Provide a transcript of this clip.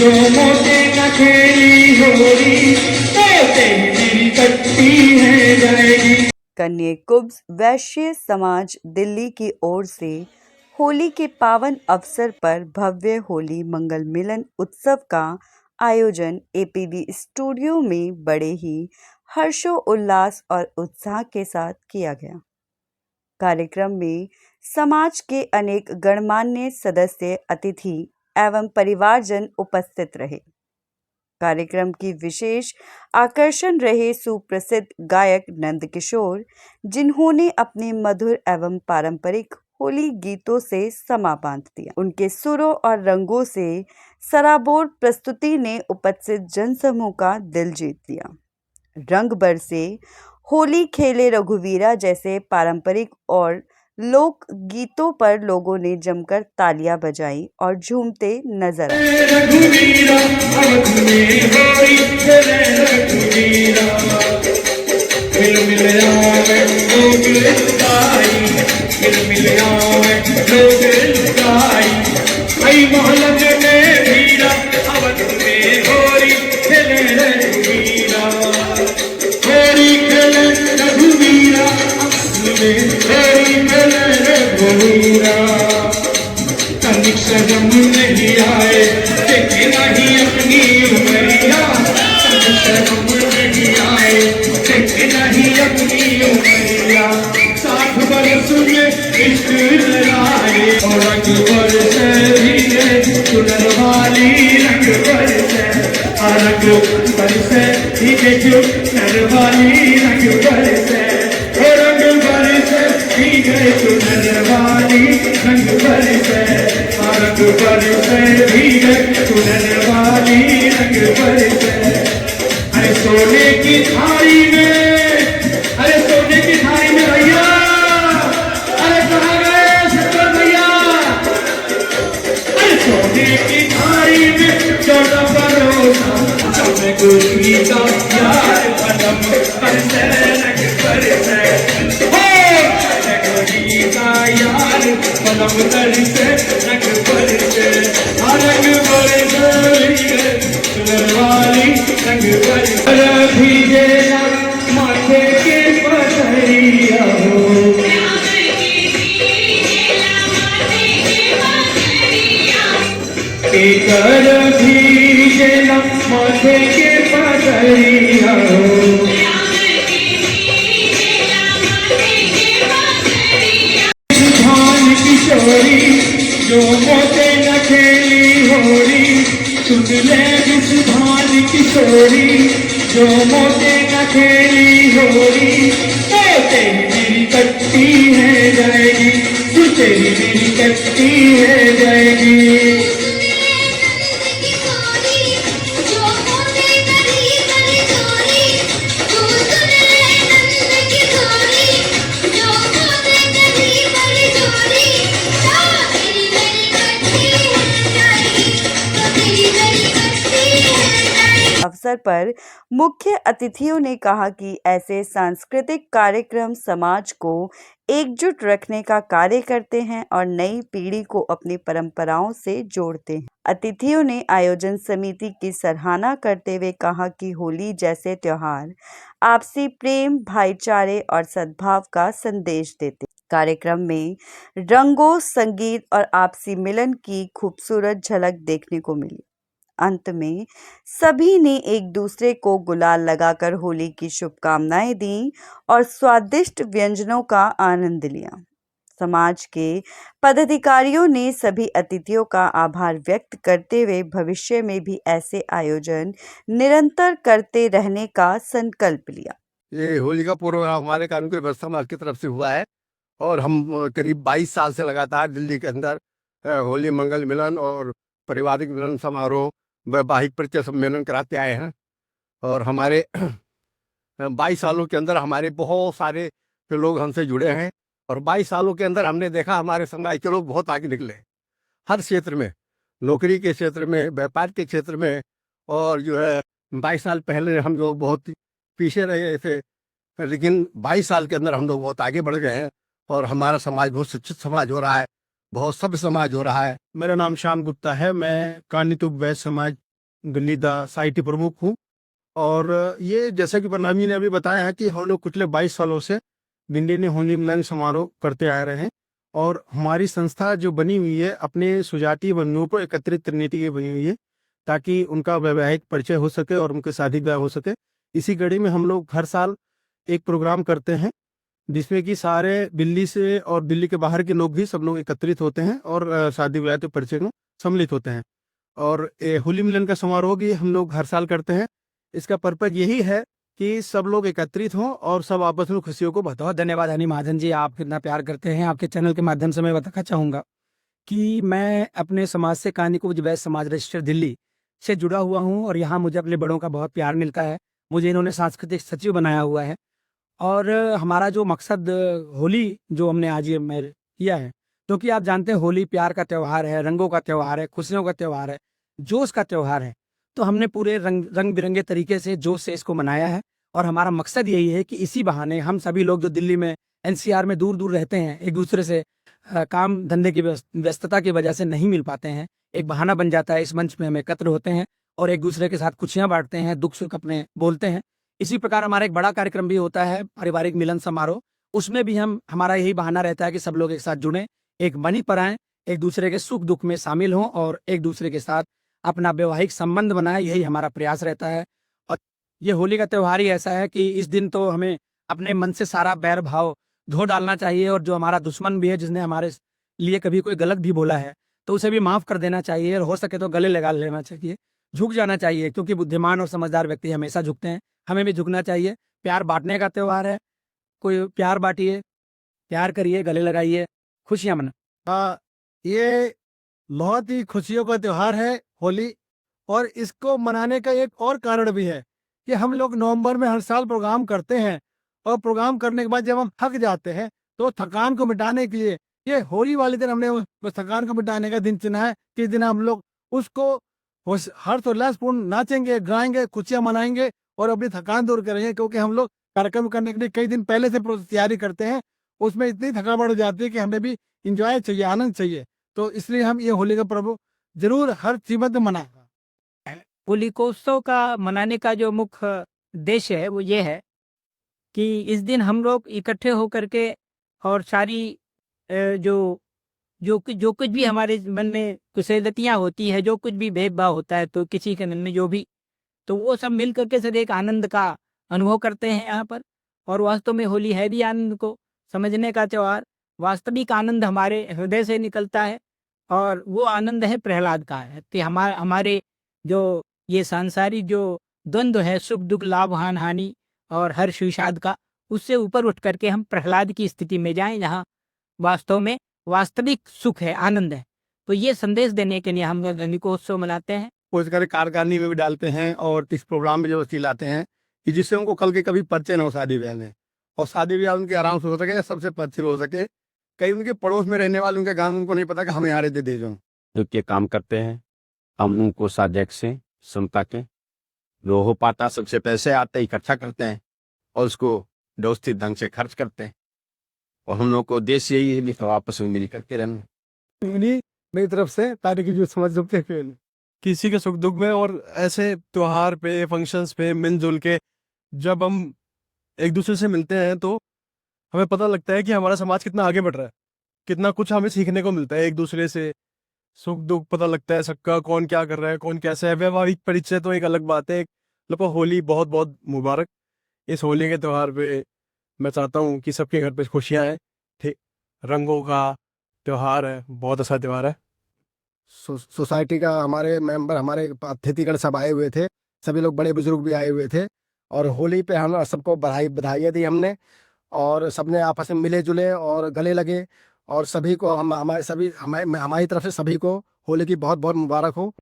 जो मोटे न खेली होली तो तेरी कट्टी है जाएगी। कन्या कुब्ज वैश्य समाज दिल्ली की ओर से होली के पावन अवसर पर भव्य होली मंगल मिलन उत्सव का आयोजन एपीबी स्टूडियो में बड़े ही हर्षोल्लास और उत्साह के साथ किया गया। कार्यक्रम में समाज के अनेक गणमान्य सदस्य, अतिथि एवं परिवारजन उपस्थित रहे। कार्यक्रम की विशेष आकर्षण रहे सुप्रसिद्ध गायक नंदकिशोर, जिन्होंने अपने मधुर एवं पारंपरिक होली गीतों से समा बांध दिया। उनके सुरों और रंगों से सराबोर प्रस्तुति ने उपस्थित जनसमूह का दिल जीत लिया। रंग बरसे होली खेले रघुवीरा जैसे पारंपरिक और लोक गीतों पर लोगों ने जमकर तालियां बजाई और झूमते नजर आए। रघुवीरा अवध में होली खेले रघुवीरा, मिल मिल आवे लोग लुटाई, मिल मिल आवे लोग लुटाई। आई मोहल्ले में भीड़ा अवध में होली खेले रघुवीरा, होली खेले रघुवीरा, अवध में होली खेले रघुवीरा। तनिक शर्म नहीं आए देखे नहीं अपनी उमरिया, तनिक शर्म नहीं आए देखे नहीं अपनी उमरिया। 60 बरस में इश्क लड़ाए और रंग बरसे भीगे चुनर वाली, रंग बरसे रंग बरसे भीगे चुनर वाली, रंग बरसे रंग बरसे भीगे चुनर वाली, रंग बरसे रंग बरसे भीगे चुनर वाली, रंग बरसे। अरे सोने की थाली में, अरे सोने की थाली में भैया, अरे कहाँ गए शंकर भैया? अरे सोने की थाली में चौदह भरोसा समय गुरु का प्यार पदम बरसे, रंग बरसे का यार पदम बरसे, रंग बरसे रंग बरसे चुनर वाली, रंग बरसे। भीगे माथे के पथरिया हो, एक भीगे माथे के पथरिया हो। किशोरी जो मोटे न खेली होली, सुन ले इस भान किशोरी जो मोटे न खेली होली तो तेरी मेरी कट्टी है जाएगी, तू तेरी मेरी कट्टी है जाएगी। अवसर पर मुख्य अतिथियों ने कहा कि ऐसे सांस्कृतिक कार्यक्रम समाज को एकजुट रखने का कार्य करते हैं और नई पीढ़ी को अपनी परंपराओं से जोड़ते हैं। अतिथियों ने आयोजन समिति की सराहना करते हुए कहा कि होली जैसे त्योहार आपसी प्रेम, भाईचारे और सद्भाव का संदेश देते हैं। कार्यक्रम में रंगों, संगीत और आपसी मिलन की खूबसूरत झलक देखने को मिली। अंत में सभी ने एक दूसरे को गुलाल लगाकर होली की शुभकामनाएं दी और स्वादिष्ट व्यंजनों का आनंद लिया। समाज के पदाधिकारियों ने सभी अतिथियों का आभार व्यक्त करते हुए भविष्य में भी ऐसे आयोजन निरंतर करते रहने का संकल्प लिया। ये होली का प्रोग्राम हमारे कानून व्यवस्था समाज की तरफ से हुआ है और हम करीब 22 साल से लगातार दिल्ली के अंदर होली मंगल मिलन और पारिवारिक मिलन समारोह, वैवाहिक परिचय सम्मेलन कराते आए हैं। और हमारे 22 सालों के अंदर हमारे बहुत सारे लोग हमसे जुड़े हैं और 22 सालों के अंदर हमने देखा हमारे समाज के लोग बहुत आगे निकले हर क्षेत्र में, नौकरी के क्षेत्र में, व्यापार के क्षेत्र में। और जो है 22 साल पहले हम लोग बहुत पीछे रहे थे, लेकिन 22 साल के अंदर हम लोग बहुत आगे बढ़ गए हैं और हमारा समाज बहुत शिक्षित समाज हो रहा है, बहुत सभ्य समाज हो रहा है। मेरा नाम श्याम गुप्ता है। मैं कानीतुब वैश्य समाज दिल्ली दा साहित्य प्रमुख हूँ। और ये जैसा कि प्रणाम जी ने अभी बताया है कि हम लोग पिछले 22 सालों से दिल्ली में होली मिलन समारोह करते आ रहे हैं। और हमारी संस्था जो बनी हुई है अपने सुजातीय बंधुओं को एकत्रित करने के लिए बनी हुई है, ताकि उनका वैवाहिक परिचय हो सके और उनके शादी ब्याह हो सके। इसी कड़ी में हम लोग हर साल एक प्रोग्राम करते हैं, जिसमें कि सारे दिल्ली से और दिल्ली के बाहर के लोग भी सब लोग एकत्रित होते हैं और शादी ब्याह के परिचय में सम्मिलित होते हैं। और होली मिलन का समारोह भी हम लोग हर साल करते हैं। इसका पर्पज यही है कि सब लोग एकत्रित हों और सब आपस में खुशियों को बहुत धन्यवाद हनी महाजन जी, आप कितना प्यार करते हैं। आपके चैनल के माध्यम से मैं बताना चाहूँगा कि मैं अपने समाज से कानीकुब्ज वैश्य समाज रजिस्टर दिल्ली से जुड़ा हुआ हूँ और यहाँ मुझे अपने बड़ों का बहुत प्यार मिलता है। मुझे इन्होंने सांस्कृतिक सचिव बनाया हुआ है और हमारा जो मकसद होली जो हमने आज ये मैं किया है, क्योंकि आप जानते हैं होली प्यार का त्यौहार है, रंगों का त्यौहार है, खुशियों का त्यौहार है, जोश का त्यौहार है। तो हमने पूरे रंग बिरंगे तरीके से जोश से इसको मनाया है और हमारा मकसद यही है कि इसी बहाने हम सभी लोग जो दिल्ली में एनसीआर में दूर दूर रहते हैं, एक दूसरे से काम धंधे की व्यस्तता की वजह से नहीं मिल पाते हैं, एक बहाना बन जाता है, इस मंच में हम एकत्र होते हैं और एक दूसरे के साथ खुशियां बांटते हैं, दुख सुख अपने बोलते हैं। इसी प्रकार हमारा एक बड़ा कार्यक्रम भी होता है, पारिवारिक मिलन समारोह। उसमें भी हमारा यही बहाना रहता है कि सब लोग एक साथ जुड़ें, एक मनी पर आएँ, एक दूसरे के सुख दुख में शामिल हों और एक दूसरे के साथ अपना वैवाहिक संबंध बनाए, यही हमारा प्रयास रहता है। और ये होली का त्यौहार ही ऐसा है कि इस दिन तो हमें अपने मन से सारा बैर भाव धो डालना चाहिए और जो हमारा दुश्मन भी है, जिसने हमारे लिए कभी कोई गलत भी बोला है, तो उसे भी माफ़ कर देना चाहिए और हो सके तो गले लगा लेना चाहिए, झुक जाना चाहिए, क्योंकि बुद्धिमान और समझदार व्यक्ति हमेशा झुकते हैं, हमें भी झुकना चाहिए। प्यार बांटने का त्यौहार है, कोई प्यार बांटिए, प्यार करिए, गले लगाइए, खुशियाँ मनाइए। ये बहुत ही खुशियों का त्यौहार है होली। और इसको मनाने का एक और कारण भी है कि हम लोग नवंबर में हर साल प्रोग्राम करते हैं और प्रोग्राम करने के बाद जब हम थक जाते हैं तो थकान को मिटाने के लिए ये होली वाले दिन हमने उस थकान को मिटाने का दिन चुना है कि इस दिन हम लोग उसको हर्षोल्लासपूर्ण नाचेंगे, गाएंगे, खुशियां मनाएंगे और अपनी थकान दूर करेंगे। क्योंकि हम लोग कार्यक्रम करने के लिए कई दिन पहले से तैयारी करते हैं, उसमें इतनी थकावट हो जाती है कि हमें भी इंजॉय चाहिए, आनंद चाहिए। तो इसलिए हम ये होली का पर्व जरूर हर कीमत में मनाएंगे। होलिकोत्सव का मनाने का जो मुख्य उद्देश्य है वो ये है कि इस दिन हम लोग इकट्ठे होकर के और सारी जो कुछ भी हमारे मन में कुशलतियाँ होती है, जो कुछ भी भेदभाव होता है, तो किसी के मन में जो भी, तो वो सब मिल करके सर एक आनंद का अनुभव करते हैं यहाँ पर। और वास्तव में होली है भी आनंद को समझने का त्यौहार। वास्तविक आनंद हमारे हृदय से निकलता है और वो आनंद है प्रहलाद का है कि हमारे जो ये सांसारिक जो द्वंद्व है, सुख दुख लाभ हानि और हर्ष विषाद का, उससे ऊपर उठ करके हम प्रहलाद की स्थिति में जाएं, जहाँ वास्तव में वास्तविक सुख है, आनंद है। तो ये संदेश देने के लिए हम होलिकोत्सव मनाते हैं। वो इसका कारखानी में भी डालते हैं और इस प्रोग्राम में जो लाते हैं कि जिससे उनको कल के कभी परिचय न हो शादी ब्याह में, और शादी ब्याह उनके आराम से हो सके, सबसे परिचय हो सके। कई उनके पड़ोस में रहने वाले उनके गांव उनको नहीं पता कि हम यहाँ रहते दे जो के काम करते हैं। हम उनको साजक से समता के जो हो पाता सबसे पैसे आते इकट्ठा करते हैं और उसको व्यवस्थित ढंग से खर्च करते हैं। और हम लोग को उद्देश्य यही है कि आपस में मिल करके रहना। मेरी तरफ से तारीख जो समझ सकते हैं किसी के सुख दुख में और ऐसे त्योहार पे, फंक्शंस पे मिलजुल के जब हम एक दूसरे से मिलते हैं तो हमें पता लगता है कि हमारा समाज कितना आगे बढ़ रहा है, कितना कुछ हमें सीखने को मिलता है। एक दूसरे से सुख दुख पता लगता है सबका, कौन क्या कर रहा है, कौन कैसा है। वैवाहिक परिचय तो एक अलग बात है। लोगों को होली बहुत बहुत मुबारक। इस होली के त्यौहार पे मैं चाहता हूँ कि सबके घर पे खुशियाँ हैं। ठीक, रंगों का त्यौहार है, बहुत अच्छा त्यौहार है। सोसाइटी का हमारे मेंबर, हमारे अतिथिगण सब आए हुए थे, सभी लोग बड़े बुजुर्ग भी आए हुए थे और होली पे हम सबको बधाइयाँ दी हमने और सबने आपस में मिले जुले और गले लगे और सभी को हमारी तरफ से सभी को होली की बहुत बहुत मुबारक हो।